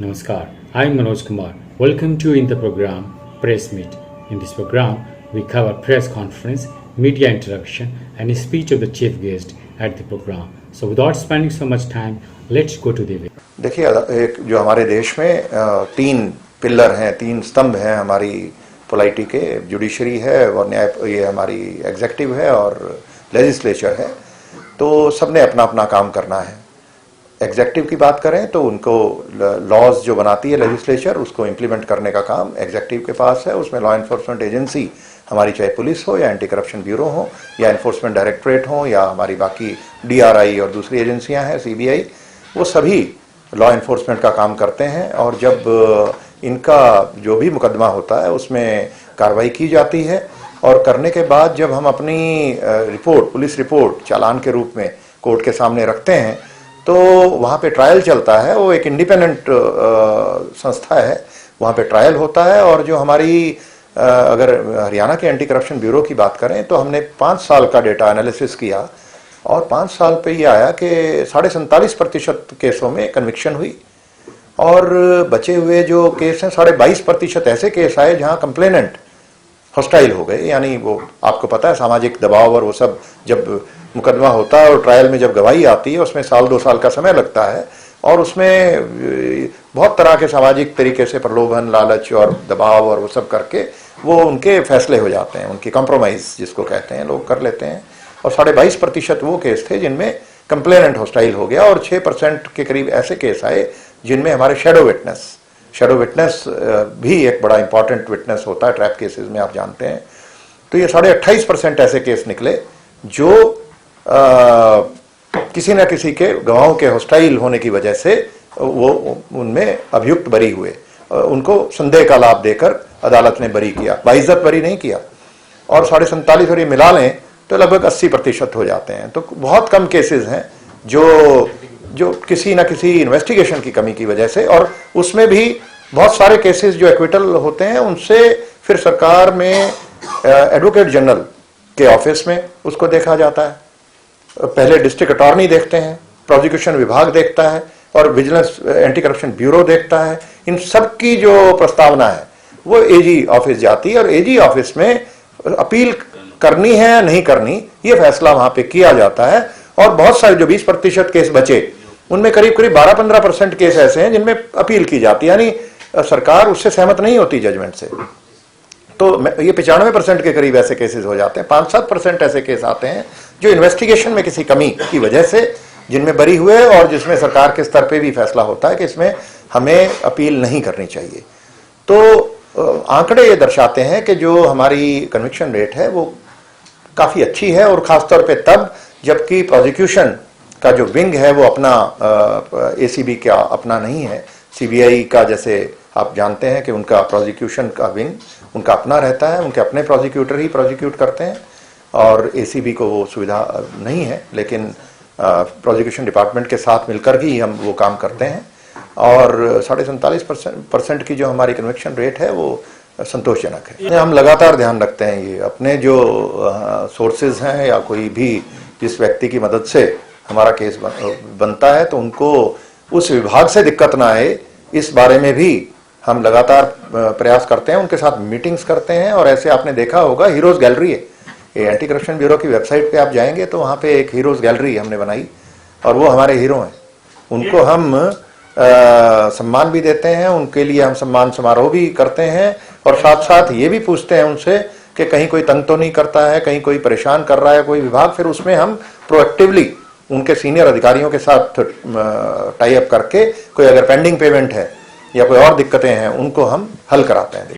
Namaskar, I am Manoj Kumar. Welcome to in the program Press Meet. In this program, we cover press conference, media interaction and a speech of the chief guest at the program. So without spending so much time, let's go to the video. देखिए, एक जो हमारे देश में तीन pillar हैं, तीन स्तंभ हैं हमारी पोलाइटी के, जुडिशरी है और न्याय, ये हमारी एग्जीक्यूटिव है और लेजिस्लेचर है। तो सबने अपना अपना काम करना है। एग्जीक्यूटिव की बात करें तो उनको लॉज जो बनाती है लेजिस्लेचर, उसको इम्प्लीमेंट करने का काम एग्जीक्यूटिव के पास है। उसमें लॉ एनफोर्समेंट एजेंसी हमारी, चाहे पुलिस हो या एंटी करप्शन ब्यूरो हो या एनफोर्समेंट डायरेक्टरेट हो या हमारी बाकी DRI और दूसरी एजेंसियां हैं, CBI, वो सभी लॉ एनफोर्समेंट का काम करते हैं। और जब इनका जो भी मुकदमा होता है उसमें कार्रवाई की जाती है और करने के बाद जब हम अपनी रिपोर्ट, पुलिस रिपोर्ट चालान के रूप में कोर्ट के सामने रखते हैं तो वहाँ पे ट्रायल चलता है। वो एक इंडिपेंडेंट संस्था है, वहाँ पे ट्रायल होता है। और जो हमारी अगर हरियाणा के एंटी करप्शन ब्यूरो की बात करें तो हमने 5 साल का डेटा एनालिसिस किया और 5 साल पे ये आया कि 47.5% केसों में कन्विक्शन हुई और बचे हुए जो केस हैं 22.5% ऐसे केस आए जहां कंप्लेनेंट हॉस्टाइल हो गए। यानी वो आपको पता है सामाजिक दबाव और वो सब, जब मुकदमा होता है और ट्रायल में जब गवाही आती है उसमें 1-2 साल का समय लगता है और उसमें बहुत तरह के सामाजिक तरीके से प्रलोभन, लालच और दबाव और वो सब करके वो उनके फैसले हो जाते हैं, उनकी कॉम्प्रोमाइज जिसको कहते हैं, लोग कर लेते हैं। और 22.5% वो केस थे जिनमें कंप्लेनेंट हॉस्टाइल हो गया और 6% के करीब ऐसे केस आए जिनमें हमारे शैडो विटनेस भी एक बड़ा इंपॉर्टेंट विटनेस होता है ट्रैप केसेस में, आप जानते हैं। तो ये 28.5% ऐसे केस निकले जो किसी न किसी के गवाहों के हॉस्टाइल होने की वजह से वो उनमें अभियुक्त बरी हुए, उनको संदेह का लाभ देकर अदालत ने बरी किया, बाइज्जत बरी नहीं किया। और 47.5 और ये मिला लें तो लगभग 80% हो जाते हैं। तो बहुत कम केसेस हैं जो किसी न किसी इन्वेस्टिगेशन की कमी की वजह से, और उसमें भी बहुत सारे केसेस जो एक्विटल होते हैं उनसे फिर सरकार में एडवोकेट जनरल के ऑफिस में उसको देखा जाता है। पहले डिस्ट्रिक्ट अटॉर्नी देखते हैं, प्रोसिक्यूशन विभाग देखता है और विजिलेंस एंटी करप्शन ब्यूरो देखता है। इन सब की जो प्रस्तावना है वो AG ऑफिस जाती है और AG ऑफिस में अपील करनी है या नहीं करनी, ये फैसला वहां पे किया जाता है। और बहुत सारे जो 20% केस बचे उनमें करीब 12-15% केस ऐसे हैं जिनमें अपील की जाती है, यानी सरकार उससे सहमत नहीं होती जजमेंट से। तो ये 95% के करीब ऐसे केसेस हो जाते हैं। 5-7% ऐसे केस आते हैं जो इन्वेस्टिगेशन में किसी कमी की वजह से जिनमें बरी हुए और जिसमें सरकार के स्तर पे भी फैसला होता है कि इसमें हमें अपील नहीं करनी चाहिए। तो आंकड़े ये दर्शाते हैं कि जो हमारी कन्विक्शन रेट है वो काफी अच्छी है, और खासतौर पे तब जबकि प्रोसिक्यूशन का जो विंग है वो अपना ACB का अपना नहीं है। CBI का जैसे आप जानते हैं कि उनका प्रोसिक्यूशन का विंग उनका अपना रहता है, उनके अपने प्रोसिक्यूटर ही प्रोसिक्यूट करते हैं और ACB को वो सुविधा नहीं है। लेकिन प्रोसिक्यूशन डिपार्टमेंट के साथ मिलकर ही हम वो काम करते हैं और 47.5% की जो हमारी कन्विक्शन रेट है वो संतोषजनक है। हम लगातार ध्यान रखते हैं, ये अपने जो सोर्सेज हैं या कोई भी जिस व्यक्ति की मदद से हमारा केस बनता है तो उनको उस विभाग से दिक्कत ना आए, इस बारे में भी हम लगातार प्रयास करते हैं, उनके साथ मीटिंग्स करते हैं। और ऐसे आपने देखा होगा हीरोज गैलरी है, ये एंटी करप्शन ब्यूरो की वेबसाइट पे आप जाएंगे तो वहाँ पे एक हीरोज गैलरी हमने बनाई और वो हमारे हीरो हैं। उनको हम सम्मान भी देते हैं, उनके लिए हम सम्मान समारोह भी करते हैं और साथ साथ ये भी पूछते हैं उनसे कि कहीं कोई तंग तो नहीं करता है, कहीं कोई परेशान कर रहा है कोई विभाग। फिर उसमें हम प्रोएक्टिवली उनके सीनियर अधिकारियों के साथ टाई अप करके कोई अगर पेंडिंग पेमेंट है या कोई और दिक्कतें हैं उनको हम हल कराते हैं।